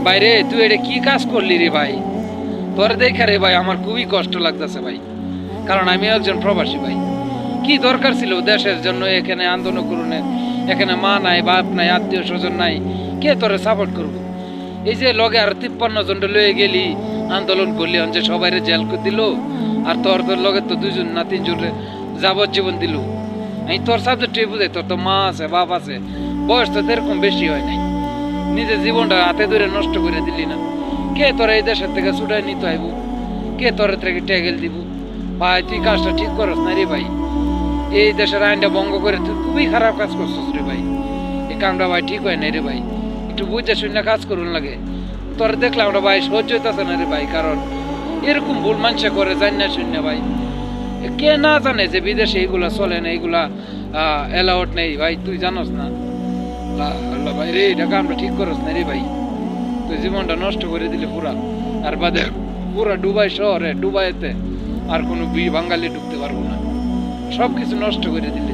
বাইরে তুই এটা কি কাজ করলি রে ভাই? তোর দেখা রে ভাই আমার খুবই কষ্ট লাগতেছে ভাই, কারণ আমি একজন প্রবাসী ভাই। কি দরকার ছিল দেশের জন্য এখানে আন্দোলন করুন? এখানে মা নাই, বাপ নাই, আত্মীয় স্বজন নাই, কে তোরে সাপোর্ট করবো? এই যে লগে আর 53 জনটা লয়ে গেলি, আন্দোলন করলি, যে সবাই জেল দিল, আর তোর লগে তো 2 জন না 3 জন যাবজ্জীবন দিল। আমি তোর সাবজেক্ট বুঝাই, তোর তো মা আছে, বাপ আছে, বয়স তো এরকম বেশি হয় নাই, নিজের জীবনটা হাতে ধরে নষ্ট করে দিলি না। কে তোর এই দেশের থেকে ছুটাই নিতে আইব? কে তোর থেকে ট্যাগেল দিব? ভাই তুই কাজটা ঠিক করস না রে ভাই। এই দেশের আইনটা ভঙ্গ করে তুই খুবই খারাপ কাজ করছিস রে ভাই। এই কামটা ভাই ঠিক হয় না রে ভাই, একটু বুঝে শুনে কাজ করুন লাগে। তোর দেখলাম ওটা ভাই সহ্য হইতেছে না রে ভাই, কারণ এরকম ভুল মানুষে করে জানি না শুনে ভাই। কে না জানে যে বিদেশে এইগুলা চলে না, এইগুলা অ্যালাউড নেই ভাই, তুই জানোস না? আল্লাহ ভাই রে, এটা কামটা ঠিক করস না রে ভাই, তুই জীবনটা নষ্ট করে দিলে পুরা। আর বাদে পুরা দুবাই শহরে, দুবাইতে আর কোনো বাঙালি ঢুকতে পারবো না, সবকিছু নষ্ট করে দিলে।